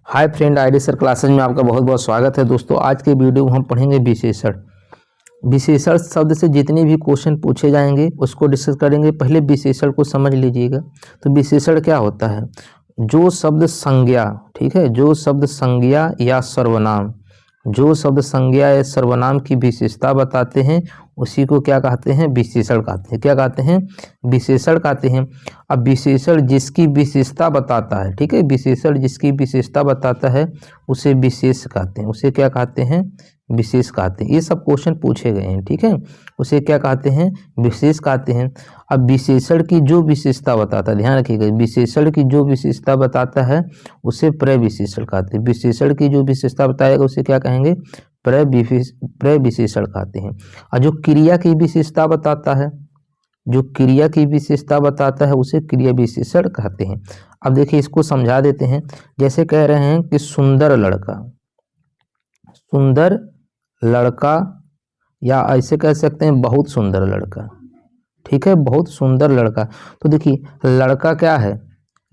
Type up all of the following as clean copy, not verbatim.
Hi friend, ID sir classes में आपका बहुत बहुत स्वागत है। दोस्तों, आज के वीडियो में हम पढ़ेंगे विशेषण। विशेषण शब्द से जितने भी क्वेश्चन पूछे जाएंगे उसको डिस्कस करेंगे। पहले विशेषण को समझ लीजिएगा। तो विशेषण क्या होता है? जो शब्द संज्ञा, ठीक है, जो शब्द संज्ञा या सर्वनाम, जो शब्द संज्ञा या सर्वनाम की विशेषता बताते हैं उसी को क्या कहते हैं? विशेषण कहते हैं। क्या कहते हैं? विशेषण कहते हैं। अब विशेषण जिसकी विशेषता बताता है, ठीक है, विशेषण जिसकी विशेषता बताता है उसे विशेष कहते हैं। उसे क्या कहते हैं? विशेष कहते हैं। ये सब क्वेश्चन पूछे गए हैं, ठीक है। उसे क्या कहते हैं? विशेष कहते हैं। अब विशेषण की जो विशेषता बताता है, ध्यान रखिएगा, विशेषण की जो विशेषता बताता है उसे प्रविशेषण कहते हैं। विशेषण की जो विशेषता बताएगा उसे क्या कहेंगे? प्रविशेषण कहते हैं। और जो क्रिया की विशेषता बताता है, जो क्रिया की विशेषता बताता है उसे क्रिया विशेषण कहते हैं। अब देखिए, इसको समझा देते हैं। जैसे कह रहे हैं कि सुंदर लड़का, सुंदर लड़का, या ऐसे कह सकते हैं बहुत सुंदर लड़का, ठीक है, बहुत सुंदर लड़का। तो देखिए, लड़का क्या है?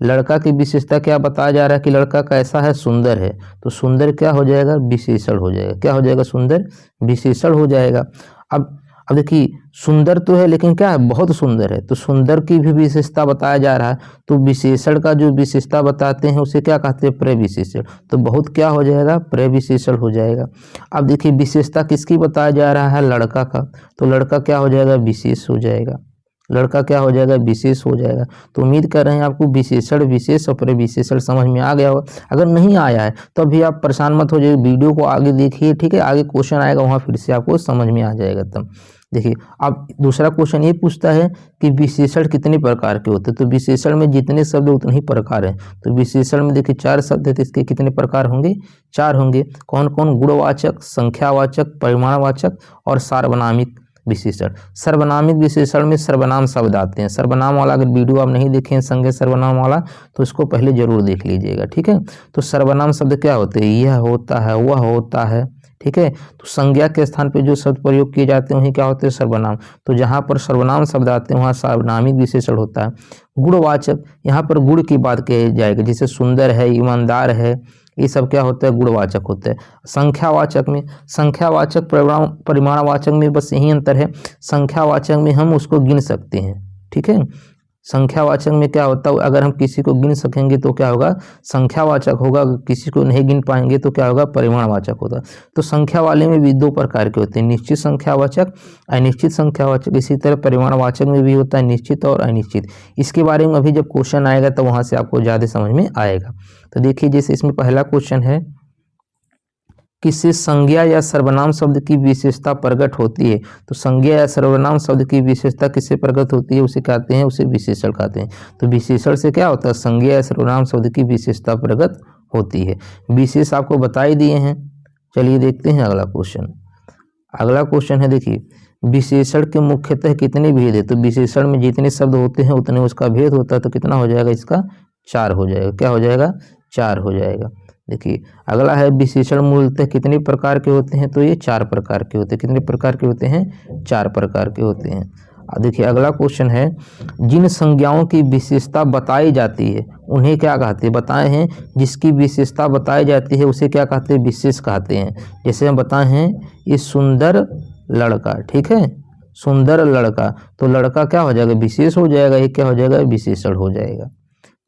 लड़का की विशेषता क्या बताया जा रहा है कि लड़का कैसा है? सुंदर है। तो सुंदर क्या हो जाएगा? विशेषण हो जाएगा। क्या हो जाएगा? सुंदर विशेषण हो जाएगा। अब देखिए, सुंदर तो है लेकिन क्या है? बहुत सुंदर है। तो सुंदर की भी विशेषता बताया जा रहा है। तो विशेषण का जो विशेषता बताते हैं उसे क्या कहते हैं? प्रविशेषण। तो बहुत क्या हो जाएगा? प्रविशेषण हो जाएगा। अब देखिए, विशेषता किसकी बताया जा रहा है? लड़का का। तो लड़का क्या हो जाएगा? विशेष हो जाएगा। लड़का क्या हो जाएगा? विशेष हो जाएगा। तो उम्मीद कर रहे हैं आपको विशेषण, विशेष और प्रविशेषण समझ में आ गया हो। अगर नहीं आया है तो अभी आप परेशान मत हो जाइए, वीडियो को आगे देखिए, ठीक है। आगे क्वेश्चन आएगा, वहाँ फिर से आपको समझ में आ जाएगा तब। देखिए, अब दूसरा क्वेश्चन ये पूछता है कि विशेषण कितने प्रकार के होते हैं? तो विशेषण में जितने शब्द उतने ही प्रकार हैं। तो विशेषण में देखिए 4 शब्द है, तो इसके कितने प्रकार होंगे? 4 होंगे। कौन कौन? गुणवाचक, संख्यावाचक, परिमाणवाचक और सार्वनामिक विशेषण। सर्वनामिक विशेषण में सर्वनाम शब्द आते हैं। सर्वनाम वाला अगर वीडियो आप नहीं देखें संज्ञा सर्वनाम वाला तो इसको पहले जरूर देख लीजिएगा, ठीक है। तो सर्वनाम शब्द क्या होते हैं? यह होता है, वह होता है, ठीक है। तो संज्ञा के स्थान पे जो शब्द प्रयोग किए जाते हैं वही क्या होते हैं? सर्वनाम। तो जहाँ पर सर्वनाम शब्द आते हैं वहाँ सर्वनामिक विशेषण होता है। गुणवाचक, यहाँ पर गुण की बात कही जाएगी, जैसे सुंदर है, ईमानदार है, ये सब क्या होता है? गुणवाचक होता है। संख्यावाचक में, संख्यावाचक परिमाणवाचक में बस यही अंतर है। संख्यावाचक में हम उसको गिन सकते हैं, ठीक है। संख्यावाचक में क्या होता है? अगर हम किसी को गिन सकेंगे तो क्या होगा? संख्यावाचक होगा। अगर किसी को नहीं गिन पाएंगे तो क्या होगा? परिमाणवाचक होगा। तो संख्या वाले में भी 2 प्रकार के होते हैं, निश्चित संख्यावाचक, अनिश्चित संख्यावाचक। इसी तरह परिमाणवाचक में भी होता है निश्चित और अनिश्चित। इसके बारे में अभी जब क्वेश्चन आएगा तो वहां से आपको ज़्यादा समझ में आएगा। तो देखिए, जैसे इसमें पहला क्वेश्चन है, किससे संज्ञा या सर्वनाम शब्द की विशेषता प्रकट होती है? तो संज्ञा या सर्वनाम शब्द की विशेषता किससे प्रकट होती है? उसे कहते हैं, उसे विशेषण कहते हैं। तो विशेषण से क्या होता है? संज्ञा या सर्वनाम शब्द की विशेषता प्रकट होती है। विशेष आपको बता ही दिए हैं। चलिए देखते हैं अगला क्वेश्चन। अगला क्वेश्चन है, देखिए, विशेषण के मुख्यतः कितने भेद है? तो विशेषण में जितने शब्द होते हैं उतने उसका भेद होता है। तो कितना हो जाएगा? इसका 4 हो जाएगा। क्या हो जाएगा? 4 हो जाएगा। देखिए, अगला है, विशेषण मूलतः कितने प्रकार के होते हैं? तो ये 4 प्रकार के होते हैं। कितने प्रकार के होते हैं? 4 प्रकार के होते हैं। देखिए, अगला क्वेश्चन है, जिन संज्ञाओं की विशेषता बताई जाती है उन्हें क्या कहते हैं? बताए हैं, जिसकी विशेषता बताई जाती है उसे क्या कहते हैं? विशेष कहते हैं। जैसे हम बताए हैं, ये सुंदर लड़का, ठीक है, सुंदर लड़का। तो लड़का क्या हो जाएगा? विशेष हो जाएगा। ये क्या हो जाएगा? विशेषण हो जाएगा।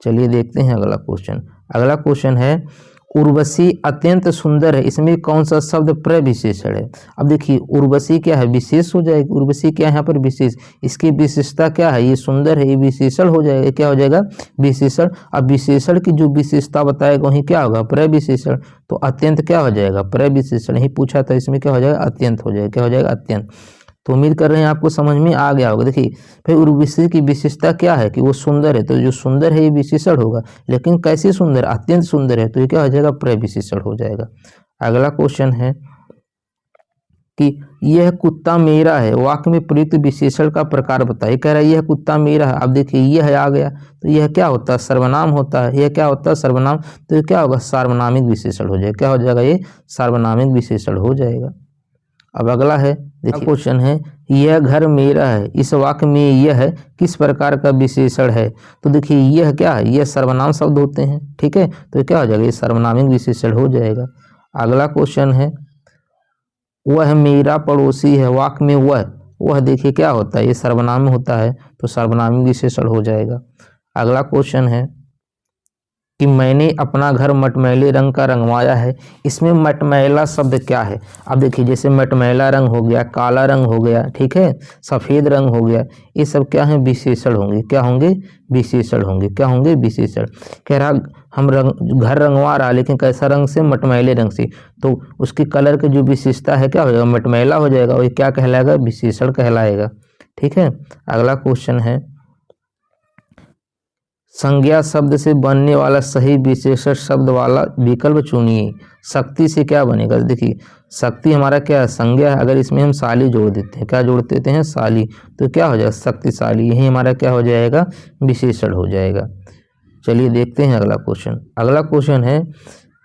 चलिए देखते हैं अगला क्वेश्चन। अगला क्वेश्चन है, उर्वशी अत्यंत सुंदर है, इसमें कौन सा शब्द प्रविशेषण है? अब देखिए, उर्वशी क्या है? विशेष हो जाएगी। उर्वशी क्या है यहाँ पर? विशेष। इसकी विशेषता क्या है? ये सुंदर है, ये विशेषण हो जाएगा। क्या हो जाएगा? विशेषण। अब विशेषण की जो विशेषता बताएगा वही क्या होगा? प्रविशेषण। तो अत्यंत क्या हो जाएगा? प्रविशेषण ही पूछा था, इसमें क्या हो जाएगा? अत्यंत हो जाएगा। क्या हो जाएगा? अत्यंत। तो उम्मीद कर रहे हैं आपको समझ में आ गया होगा। देखिए, फिर उर्वशी की विशेषता क्या है? कि वो सुंदर है। तो जो सुंदर है ये विशेषण होगा, लेकिन कैसे सुंदर? अत्यंत सुंदर है। तो ये क्या हो जाएगा? प्रविशेषण हो जाएगा। अगला क्वेश्चन है कि यह कुत्ता मेरा है, वाक्य में प्रयुक्त विशेषण का प्रकार बताइए। कह रहा है यह कुत्ता मेरा है। अब देखिए, यह आ गया तो यह क्या होता है? सर्वनाम होता है। यह क्या होता है? सर्वनाम। तो ये क्या होगा? सार्वनामिक विशेषण हो जाएगा। क्या हो जाएगा? ये सार्वनामिक विशेषण हो जाएगा। अब अगला है, देखिए क्वेश्चन है, यह घर मेरा है, इस वाक्य में यह किस प्रकार का विशेषण है। तो देखिए यह क्या है, यह सर्वनाम शब्द होते हैं, ठीक है, तो क्या हो जाएगा, ये सर्वनामिक विशेषण हो जाएगा। अगला क्वेश्चन है, वह मेरा पड़ोसी है, वाक्य में वह देखिए क्या होता है, ये सर्वनाम होता है, तो सर्वनामिक विशेषण हो जाएगा। अगला क्वेश्चन है कि मैंने अपना घर मटमैले रंग का रंगवाया है, इसमें मटमैला शब्द क्या है। अब देखिए जैसे मटमैला रंग हो गया, काला रंग हो गया, ठीक है, सफ़ेद रंग हो गया, ये सब क्या है, विशेषण होंगे, क्या होंगे, विशेषण होंगे, क्या होंगे, विशेषण। कह रहा हम घर रंगवा रहा, लेकिन कैसा रंग से, मटमैले रंग से, तो उसके कलर की जो विशेषता है क्या हो जाएगा, मटमैला हो जाएगा, और ये क्या कहलाएगा, विशेषण कहलाएगा, ठीक है। अगला क्वेश्चन है, संज्ञा शब्द से बनने वाला सही विशेषण शब्द वाला विकल्प चुनिए। शक्ति से क्या बनेगा, देखिए शक्ति हमारा क्या है, संज्ञा है, अगर इसमें हम शाली जोड़ देते हैं, क्या जोड़ देते हैं, शाली, तो क्या हो जाएगा, शक्तिशाली, यही हमारा क्या हो जाएगा, विशेषण हो जाएगा। चलिए देखते हैं अगला क्वेश्चन। अगला क्वेश्चन है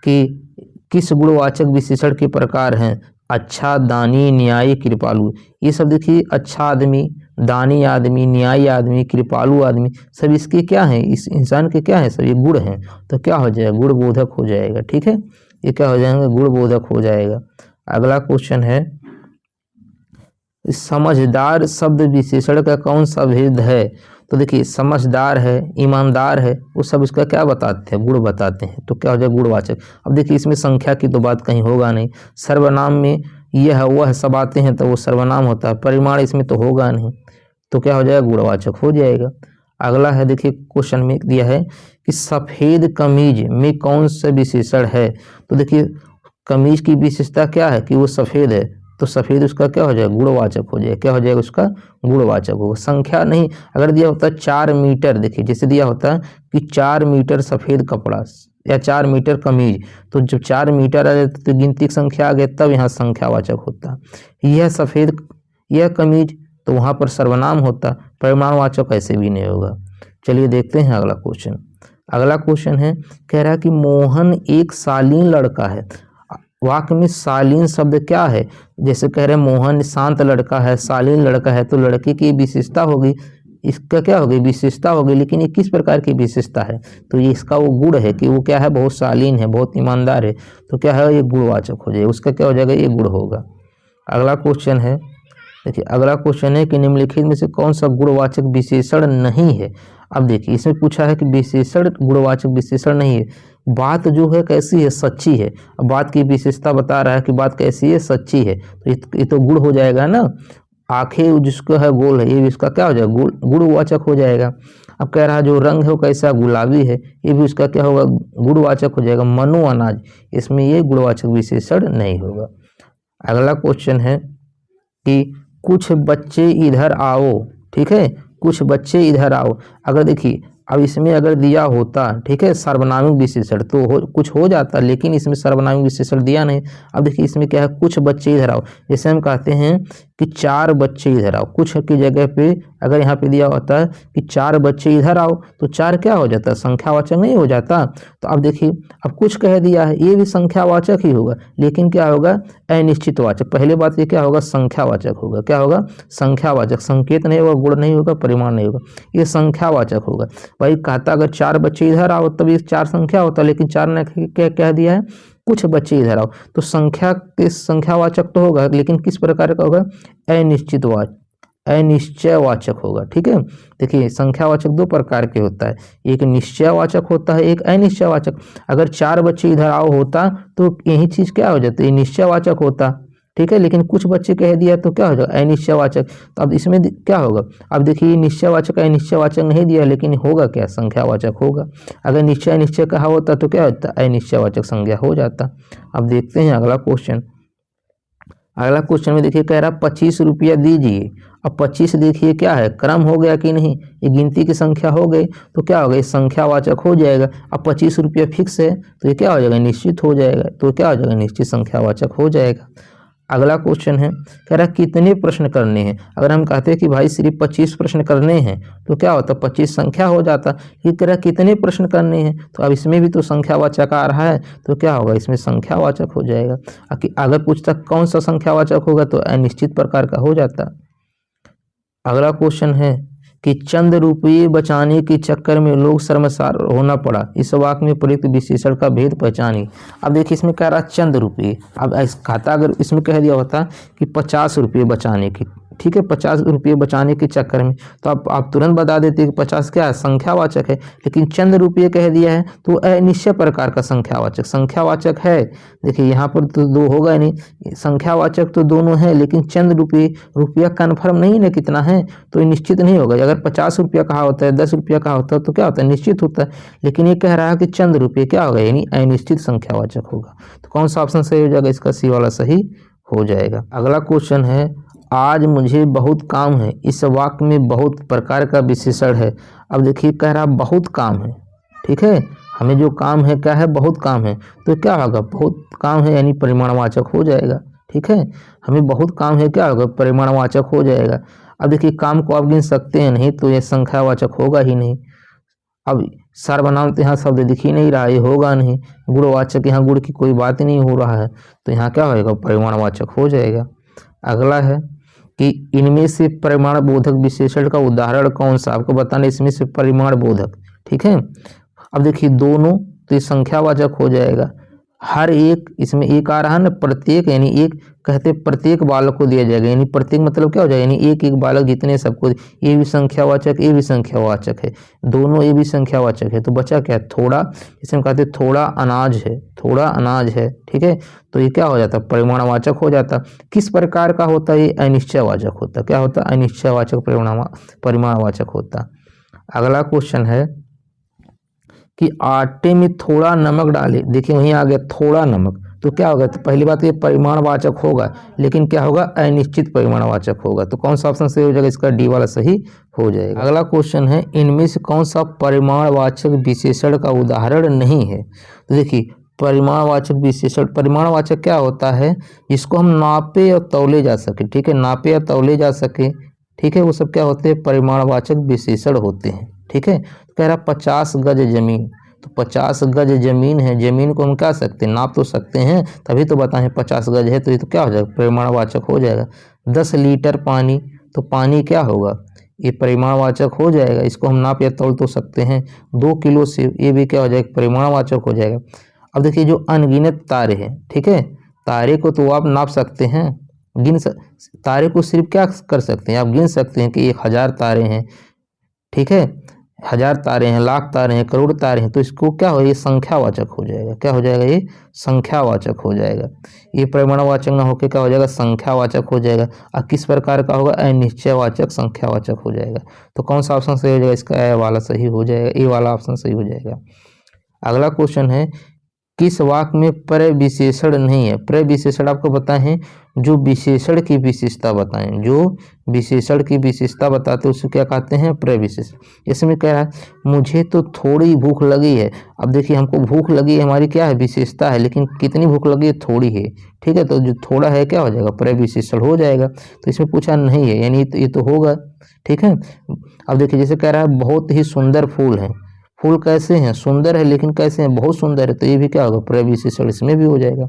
कि किस गुणवाचक विशेषण के प्रकार हैं, अच्छा, दानी, न्यायी, कृपालु। ये सब देखिए अच्छा आदमी, दानी आदमी, न्यायी आदमी, कृपालु आदमी, सब इसके क्या हैं, इस इंसान के क्या हैं, सब ये गुण हैं, तो क्या हो जाएगा, गुणबोधक हो जाएगा, ठीक है, ये क्या हो जाएगा, गुणबोधक हो जाएगा। अगला क्वेश्चन है, समझदार शब्द विशेषण का कौन सा भेद है। तो देखिए समझदार है, ईमानदार है, वो सब इसका क्या बताते हैं, गुण बताते हैं, तो क्या हो जाएगा, गुणवाचक। अब देखिए इसमें संख्या की तो बात कहीं होगा नहीं, सर्वनाम में यह वह सब आते हैं तो वो सर्वनाम होता है, परिमाण इसमें तो होगा नहीं, तो क्या हो जाएगा, गुणवाचक हो जाएगा। अगला है, देखिए क्वेश्चन में दिया है कि सफ़ेद कमीज में कौन सा विशेषण है। तो देखिए कमीज की विशेषता क्या है कि वो सफ़ेद है, तो सफ़ेद उसका क्या हो जाएगा, गुणवाचक हो जाएगा, क्या हो जाएगा, उसका गुणवाचक होगा। संख्या नहीं, अगर दिया होता है 4 मीटर, देखिए जैसे दिया होता है कि 4 मीटर सफ़ेद कपड़ा या 4 मीटर कमीज, तो जब 4 मीटर आ जाता तो गिनती की संख्या आ गया, तब यहाँ संख्यावाचक होता। यह सफ़ेद, यह कमीज, तो वहाँ पर सर्वनाम होता, परिमाणवाचक ऐसे भी नहीं होगा। चलिए देखते हैं अगला क्वेश्चन। अगला क्वेश्चन है, कह रहा है कि मोहन एक शालीन लड़का है, वाक्य में शालीन शब्द क्या है, जैसे कह रहे हैं मोहन शांत लड़का है, शालीन लड़का है, तो लड़के की विशेषता होगी, इसका क्या होगी, विशेषता होगी, लेकिन ये किस प्रकार की विशेषता है, तो ये इसका वो गुण है कि वो क्या है, बहुत शालीन है, बहुत ईमानदार है, तो क्या है, ये गुणवाचक हो जाएगा, उसका क्या हो जाएगा, ये गुण होगा। अगला क्वेश्चन है, देखिए अगला क्वेश्चन है कि निम्नलिखित में से कौन सा गुणवाचक विशेषण नहीं है। अब देखिए इसमें पूछा है कि विशेषण गुणवाचक विशेषण नहीं है, बात जो है कैसी है, सच्ची है। अब बात की विशेषता बता रहा है कि बात कैसी है, सच्ची है, तो ये तो गुण हो जाएगा ना। आंखें जिसको है गोल है, ये भी इसका क्या हो जाएगा, गुणवाचक हो जाएगा। अब कह रहा है जो रंग है वो कैसा, गुलाबी है, ये भी उसका क्या होगा, गुणवाचक हो जाएगा। मनु अनाज, इसमें ये गुणवाचक विशेषण नहीं होगा। अगला क्वेश्चन है कि कुछ बच्चे इधर आओ, ठीक है, कुछ बच्चे इधर आओ। अगर देखिए अब इसमें अगर दिया होता, ठीक है, सर्वनामिक विशेषण तो कुछ हो जाता, लेकिन इसमें सर्वनामिक विशेषण दिया नहीं। अब देखिए इसमें क्या है, कुछ बच्चे इधर आओ, जैसे हम कहते हैं कि 4 बच्चे इधर आओ, कुछ की जगह पे अगर यहाँ पे दिया होता है कि 4 बच्चे इधर आओ, तो 4 क्या हो जाता है, संख्यावाचक नहीं हो जाता। तो अब देखिए अब कुछ कह दिया है, ये भी संख्यावाचक ही होगा, लेकिन क्या होगा, अनिश्चितवाचक। पहले बात ये क्या होगा, संख्यावाचक होगा, क्या होगा, संख्यावाचक, संकेत नहीं होगा, गुण नहीं होगा, परिमाण नहीं होगा, ये संख्यावाचक होगा। भाई कहता अगर 4 बच्चे इधर आओ तब ये 4 संख्या होता, लेकिन 4 ने क्या कह दिया है, कुछ बच्चे इधर आओ, तो संख्या के संख्यावाचक तो होगा, लेकिन किस प्रकार का होगा, अनिश्चितवाचक, अनिश्चयवाचक होगा, ठीक है। देखिए संख्यावाचक 2 प्रकार के होता है, एक निश्चयवाचक होता है, एक अनिश्चयवाचक। अगर 4 बच्चे इधर आओ होता तो यही चीज क्या हो जाती है, निश्चयवाचक होता, ठीक है, लेकिन कुछ बच्चे कह दिया तो क्या हो जाएगा, अनिश्चयवाचक। तो अब इसमें क्या होगा, अब देखिए निश्चयवाचक अनिश्चयवाचक नहीं दिया, लेकिन होगा क्या, संख्यावाचक होगा। अगर निश्चय अनिश्चय कहा होता तो क्या होता, अनिश्चयवाचक संज्ञा हो जाता। अब देखते हैं अगला क्वेश्चन। अगला क्वेश्चन में देखिए कह रहा 25 रुपया दीजिए। अब 25 देखिए क्या है, क्रम हो गया कि नहीं, ये गिनती की संख्या हो गई, तो क्या होगा, ये संख्यावाचक हो जाएगा। अब 25 रुपया फिक्स है, तो ये क्या हो जाएगा, निश्चित हो जाएगा, तो क्या हो जाएगा, निश्चित संख्यावाचक हो जाएगा। अगला क्वेश्चन है, कह रहा कितने प्रश्न करने हैं। अगर हम कहते हैं कि भाई सिर्फ 25 प्रश्न करने हैं तो क्या होता, 25 संख्या हो जाता। ये कह रहा कितने प्रश्न करने हैं, तो अब इसमें भी तो संख्यावाचक आ रहा है, तो क्या होगा, इसमें संख्यावाचक हो जाएगा। अगर पूछता कौन सा संख्यावाचक होगा तो अनिश्चित प्रकार का हो जाता। अगला क्वेश्चन है कि चंद रुपये बचाने के चक्कर में लोग शर्मसार होना पड़ा, इस वाक्य में प्रयुक्त विशेषण का भेद पहचानिए। अब देखिए इसमें कह रहा चंद रुपये, अब खाता अगर इसमें कह दिया होता कि 50 रुपये बचाने की, ठीक है, 50 रुपये बचाने के चक्कर में, तो आप तुरंत बता देते कि 50 क्या है, संख्यावाचक है। लेकिन चंद रुपये कह दिया है तो अनिश्चय प्रकार का संख्यावाचक है। देखिए यहाँ पर तो दो होगा नहीं, संख्यावाचक तो दोनों है, लेकिन चंद रुपया कन्फर्म नहीं ना कितना है, तो निश्चित नहीं होगा। अगर 50 रुपया कहा होता है, 10 रुपया कहा होता है तो क्या होता है, निश्चित होता है। लेकिन ये कह रहा है कि चंद रुपये क्या होगा, यानी अनिश्चित संख्यावाचक होगा। तो कौन सा ऑप्शन सही हो जाएगा, इसका सी वाला सही हो जाएगा। अगला क्वेश्चन है, आज मुझे बहुत काम है, इस वाक्य में बहुत प्रकार का विशेषण है। अब देखिए कह रहा बहुत काम है, ठीक है, हमें जो काम है क्या है, बहुत काम है, तो क्या होगा, बहुत काम है यानी परिमाणवाचक हो जाएगा। ठीक है, हमें बहुत काम है, क्या होगा, परिमाणवाचक हो जाएगा। अब देखिए काम को आप गिन सकते हैं नहीं, तो ये संख्यावाचक होगा ही नहीं। अब सर्वनाम तो यहाँ शब्द दिख ही नहीं रहा, ये होगा नहीं। गुणवाचक, यहाँ गुण की कोई बात ही नहीं हो रहा है, तो यहाँ क्या होगा, परिमाणवाचक हो जाएगा। अगला है कि इनमें से परिमाण बोधक विशेषण का उदाहरण कौन सा, आपको बताना इसमें से परिमाण बोधक। ठीक है, अब देखिए दोनों तो ये संख्यावाचक हो जाएगा। हर एक, इसमें एक आ रहा है ना, प्रत्येक, यानी एक कहते प्रत्येक बालक को दिया जाएगा, यानी प्रत्येक मतलब क्या हो जाएगा, यानी एक एक बालक जितने सबको, ये भी संख्यावाचक, ये भी संख्यावाचक है, दोनों ये भी संख्यावाचक है। तो बचा क्या, थोड़ा, इसमें कहते थोड़ा अनाज है, थोड़ा अनाज है। ठीक है, तो ये क्या हो जाता, परिमाणवाचक हो जाता। किस प्रकार का होता है, ये अनिश्चयवाचक होता। क्या होता, अनिश्चयवाचक परिमाणवाचक होता। अगला क्वेश्चन है कि आटे में थोड़ा नमक डाले, देखिए वहीं आ गया थोड़ा नमक, तो क्या होगा, तो पहली बात ये परिमाणवाचक होगा, लेकिन क्या होगा, अनिश्चित परिमाणवाचक होगा। तो कौन सा ऑप्शन सही हो जाएगा, इसका डी वाला सही हो जाएगा। अगला क्वेश्चन है, इनमें से कौन सा परिमाणवाचक विशेषण का उदाहरण नहीं है। तो देखिए परिमाणवाचक विशेषण, परिमाणवाचक क्या होता है, जिसको हम नापे और तौले जा सके। ठीक है, नापे या तौले जा सके, ठीक है, वो सब क्या होते हैं, परिमाणवाचक विशेषण होते हैं। ठीक है, तो कह रहा 50 गज जमीन, तो 50 गज जमीन है, जमीन को हम क्या सकते हैं, नाप तो सकते हैं, तभी तो बताएं 50 गज है, तो ये तो क्या हो जाएगा, परिमाणवाचक हो जाएगा। 10 लीटर पानी, तो पानी क्या होगा, ये परिमाणवाचक हो जाएगा, इसको हम नाप या तौल तो सकते हैं। 2 किलो सेब, ये भी क्या हो जाएगा, परिमाणवाचक हो जाएगा। अब देखिए जो अनगिनत तारे हैं, ठीक है, तारे को तो आप नाप सकते हैं, तारे को सिर्फ क्या कर सकते हैं, आप गिन सकते हैं कि 1000 तारे हैं। ठीक है, 1000 तारे हैं, लाख तारे हैं, करोड़ तारे हैं, तो इसको क्या हो, ये संख्यावाचक हो जाएगा। क्या हो जाएगा, ये संख्यावाचक हो जाएगा। ये परिमाणवाचक ना होकर क्या हो जाएगा, संख्यावाचक हो जाएगा। और किस प्रकार का होगा, अनिश्चयवाचक संख्यावाचक हो जाएगा। तो कौन सा ऑप्शन सही हो जाएगा, इसका ए वाला सही हो जाएगा, ए वाला ऑप्शन सही हो जाएगा। अगला क्वेश्चन है, किस वाक्य में प्रविशेषण नहीं है। प्रविशेषण आपको बताएं, जो विशेषण की विशेषता बताएं, जो विशेषण की विशेषता बताते हैं उसे क्या कहते हैं, प्रविशेषण। इसमें कह रहा है, मुझे तो थोड़ी भूख लगी है। अब देखिए हमको भूख लगी है, हमारी क्या है, विशेषता है, लेकिन कितनी भूख लगी है, थोड़ी है। ठीक है, तो जो थोड़ा है क्या हो जाएगा, प्रविशेषण हो जाएगा। तो इसमें पूछा नहीं है, यानी ये तो होगा। ठीक है, अब देखिए जैसे कह रहा है, बहुत ही सुंदर फूल है, फूल कैसे हैं, सुंदर है, लेकिन कैसे हैं, बहुत सुंदर है, तो ये भी क्या होगा, प्रविशेषण, इसमें भी हो जाएगा।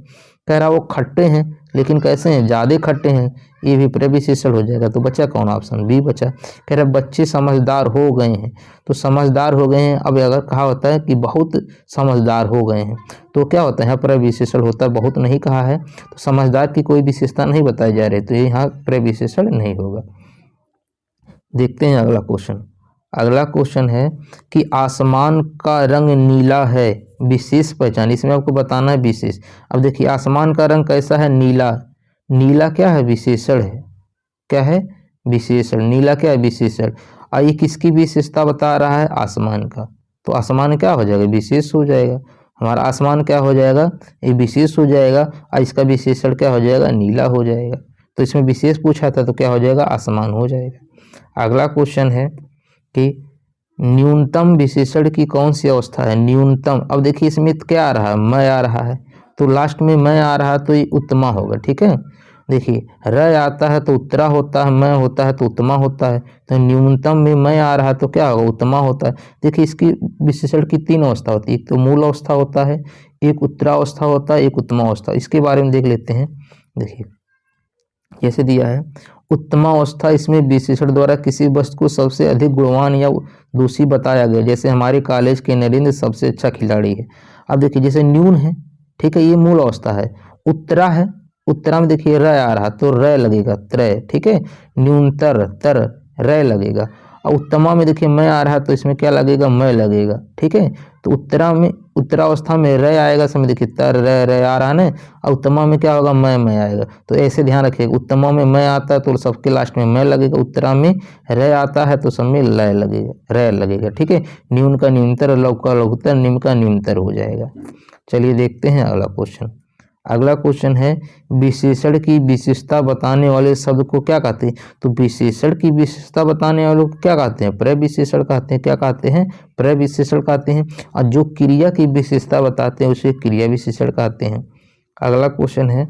कह रहा वो खट्टे हैं, लेकिन कैसे हैं, ज़्यादा खट्टे हैं, ये भी प्रविशेषण हो जाएगा। तो बचा कौन, ऑप्शन बी बचा। कह रहा बच्चे समझदार हो गए हैं, तो समझदार हो गए हैं। अब अगर कहा होता है कि बहुत समझदार हो गए हैं, तो क्या होता है, यहाँ प्रविशेषण होता है, बहुत नहीं कहा है, तो समझदार की कोई विशेषता नहीं बताई जा रही, तो ये यहाँ प्रविशेषण नहीं होगा। देखते हैं अगला क्वेश्चन। अगला क्वेश्चन है कि आसमान का रंग नीला है, विशेष पहचान, इसमें आपको बताना है विशेष। अब देखिए आसमान का रंग कैसा है, नीला, नीला क्या है, विशेषण है। क्या है, विशेषण, नीला क्या है, विशेषण। और ये किसकी विशेषता बता रहा है, आसमान का, तो आसमान क्या हो जाएगा, विशेष हो जाएगा। हमारा आसमान क्या हो जाएगा, ये विशेष हो जाएगा, और इसका विशेषण क्या हो जाएगा, नीला हो जाएगा। तो इसमें विशेष पूछा था, तो क्या हो जाएगा, आसमान हो जाएगा। अगला क्वेश्चन है कि न्यूनतम विशेषण की कौन सी अवस्था है, न्यूनतम। अब देखिए इसमें क्या आ रहा है, मैं आ रहा है, तो लास्ट में मैं आ रहा है, तो ये उत्तमा होगा। ठीक है, देखिए र आता है तो उत्तरा होता है, मैं होता है तो उत्तमा होता है। तो न्यूनतम में मैं आ रहा है तो क्या होगा, उत्तमा होता है। देखिए इसकी विशेषण की 3 अवस्था होती है, एक तो मूल अवस्था होता है, एक उत्तरावस्था होता है, एक उत्तमा अवस्था। इसके बारे में देख लेते हैं। देखिए कैसे दिया है, उत्तमा अवस्था, इसमें विशेषण द्वारा किसी वस्तु को सबसे अधिक गुणवान या दोषी बताया गया। जैसे हमारे कॉलेज के नरेंद्र सबसे अच्छा खिलाड़ी है। अब देखिए जैसे न्यून है, ठीक है, ये मूल अवस्था है। उत्तरा है, उत्तरा में देखिए र आ रहा तो र लगेगा, त्रय, ठीक है। न्यूनतर तर र लगेगा। और उत्तमा में देखिए मैं आ रहा है तो इसमें क्या लगेगा, मैं लगेगा, ठीक है। तो उत्तरा में, उत्तरावस्था में र आएगा, समय देखिए तर र आ रहा है ना। और उत्तमा में क्या होगा, मैं आएगा। तो ऐसे ध्यान रखिएगा, उत्तमा में मैं आता है तो सबके लास्ट में मैं लगेगा, उत्तरा में र आता है तो सब में ल लगेगा, र लगेगा, ठीक है। न्यून का न्यूनतर, लघु का लघुतर, निम्न का निम्नतर हो जाएगा। चलिए देखते हैं अगला क्वेश्चन। अगला क्वेश्चन है, विशेषण की विशेषता बताने वाले शब्द को क्या कहते हैं। तो विशेषण की विशेषता बताने वालों को क्या कहते हैं, प्रविशेषण कहते हैं। क्या कहते हैं, प्रविशेषण कहते हैं। और जो क्रिया की विशेषता बताते हैं उसे क्रिया विशेषण कहते हैं। अगला क्वेश्चन है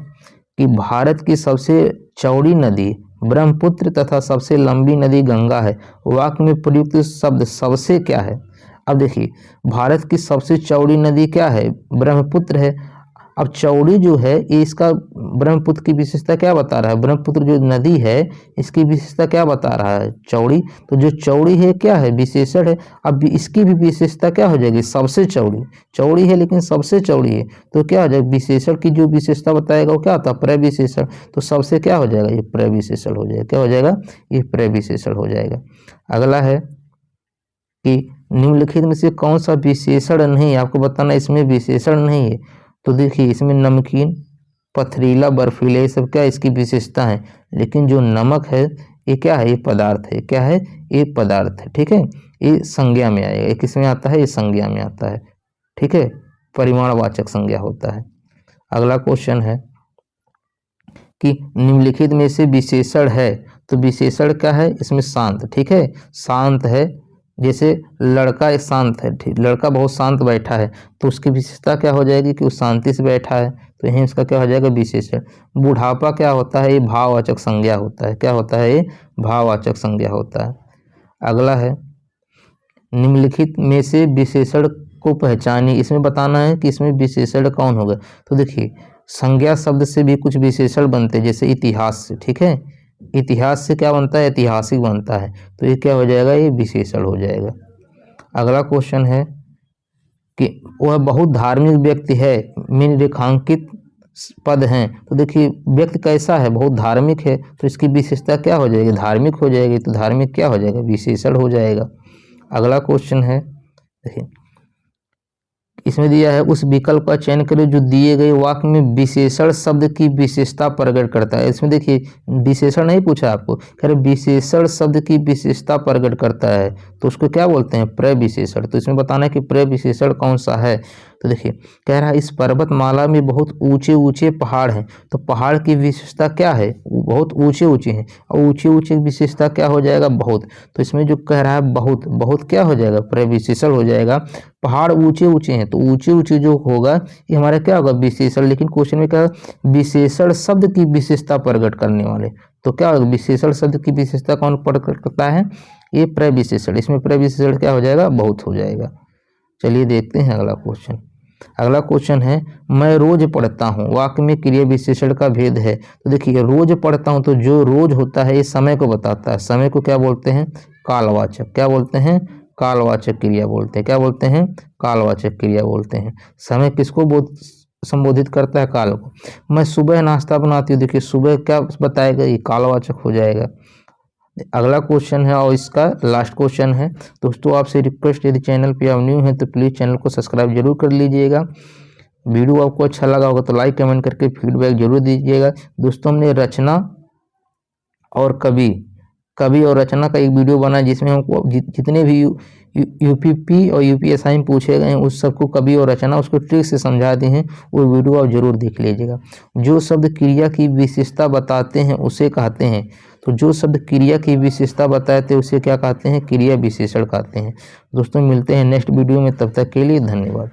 कि भारत की सबसे चौड़ी नदी ब्रह्मपुत्र तथा सबसे लंबी नदी गंगा है। वाक्य में प्रयुक्त शब्द सबसे क्या है। अब देखिए भारत की सबसे चौड़ी नदी क्या है, ब्रह्मपुत्र है। अब चौड़ी जो है ये, इसका ब्रह्मपुत्र की विशेषता क्या बता रहा है, ब्रह्मपुत्र जो नदी है इसकी विशेषता क्या बता रहा है, चौड़ी। तो जो चौड़ी है क्या है, विशेषण है। अब इसकी भी विशेषता क्या हो जाएगी, सबसे चौड़ी। चौड़ी है लेकिन सबसे चौड़ी है तो क्या हो जाएगा, विशेषण की जो विशेषता बताएगा वो क्या होता है, प्रविशेषण। तो सबसे क्या हो जाएगा, ये प्रविशेषण हो जाएगा। क्या हो जाएगा, ये प्रविशेषण हो जाएगा। अगला है कि निम्नलिखित में से कौन सा विशेषण नहीं, आपको बताना इसमें विशेषण नहीं है। तो देखिए इसमें नमकीन, पथरीला, बर्फीला, ये सब क्या इसकी विशेषता है। लेकिन जो नमक है ये क्या है, ये पदार्थ है। क्या है, ये पदार्थ है, ठीक है। ये संज्ञा में आएगा, ये किस में आता है, ये संज्ञा में आता है, ठीक है, परिमाणवाचक संज्ञा होता है। अगला क्वेश्चन है कि निम्नलिखित में से विशेषण है। तो विशेषण क्या है, इसमें शांत, ठीक है, शांत है। जैसे लड़का एक शांत है, ठीक, लड़का बहुत शांत बैठा है तो उसकी विशेषता क्या हो जाएगी कि वो शांति से बैठा है, तो यही इसका क्या हो जाएगा, विशेषण। बुढ़ापा क्या होता है, ये भाववाचक संज्ञा होता है। क्या होता है, ये भाववाचक संज्ञा होता है। अगला है, निम्नलिखित में से विशेषण को पहचानिए। इसमें बताना है कि इसमें विशेषण कौन होगा। तो देखिए संज्ञा शब्द से भी कुछ विशेषण बनते हैं, जैसे इतिहास से, ठीक है। इतिहास से क्या बनता है, ऐतिहासिक बनता है। तो ये क्या हो जाएगा, ये विशेषण हो जाएगा। अगला क्वेश्चन है कि वह बहुत धार्मिक व्यक्ति है, में रेखांकित पद हैं। तो देखिए व्यक्ति कैसा है, बहुत धार्मिक है, तो इसकी विशेषता क्या हो जाएगी, धार्मिक हो जाएगी। तो धार्मिक क्या हो जाएगा, विशेषण हो जाएगा। अगला क्वेश्चन है, देखिए इसमें दिया है, उस विकल्प का चयन करें जो दिए गए वाक्य में विशेषण शब्द की विशेषता प्रकट करता है। इसमें देखिए विशेषण नहीं पूछा आपको, कह रहे विशेषण शब्द की विशेषता प्रकट करता है तो उसको क्या बोलते हैं, प्रविशेषण। तो इसमें बताना है कि प्रविशेषण कौन सा है। तो देखिए कह रहा है इस पर्वतमाला में बहुत ऊंचे ऊंचे पहाड़ हैं। तो पहाड़ की विशेषता क्या है, बहुत ऊंचे ऊंचे हैं। और ऊंचे ऊंचे विशेषता क्या हो जाएगा, बहुत। तो इसमें जो कह रहा है बहुत, बहुत क्या हो जाएगा, प्रविशेषण हो जाएगा। पहाड़ ऊंचे ऊंचे हैं तो ऊंचे ऊंचे जो होगा ये हमारा क्या होगा, विशेषण। लेकिन क्वेश्चन में क्या, विशेषण शब्द की विशेषता प्रकट करने वाले। तो क्या होगा, विशेषण शब्द की विशेषता कौन प्रकट करता है, ये प्रविशेषण। इसमें प्रविशेषण क्या हो जाएगा, बहुत हो जाएगा। चलिए देखते हैं अगला क्वेश्चन। अगला क्वेश्चन है, मैं रोज पढ़ता हूँ। वाक्य में क्रिया विशेषण का भेद है। तो देखिए रोज पढ़ता हूँ, तो जो रोज होता है ये समय को बताता है। समय को क्या बोलते हैं, कालवाचक। क्या बोलते हैं, कालवाचक क्रिया बोलते हैं। क्या बोलते हैं, कालवाचक क्रिया बोलते हैं। समय किसको संबोधित करता है, काल को। मैं सुबह नाश्ता बनाती हूँ, देखिए सुबह क्या बताएगा, ये कालवाचक हो जाएगा। अगला क्वेश्चन है और इसका लास्ट क्वेश्चन है। दोस्तों आपसे रिक्वेस्ट, यदि चैनल पे आप न्यू हैं तो प्लीज़ चैनल को सब्सक्राइब जरूर कर लीजिएगा। वीडियो आपको अच्छा लगा होगा तो लाइक कमेंट करके फीडबैक जरूर दीजिएगा। दोस्तों हमने रचना और कवि और रचना का एक वीडियो बना जिसमें हमको जितने भी यूपीपी और यूपीएसआई में पूछे गए हैं उस सबको कवि और रचना उसको ट्रिक से समझा दी हैं, वो वीडियो आप जरूर देख लीजिएगा। जो शब्द क्रिया की विशेषता बताते हैं उसे कहते हैं, तो जो शब्द क्रिया की विशेषता बताते हैं उसे क्या कहते हैं, क्रिया विशेषण कहते हैं। दोस्तों मिलते हैं नेक्स्ट वीडियो में, तब तक के लिए धन्यवाद।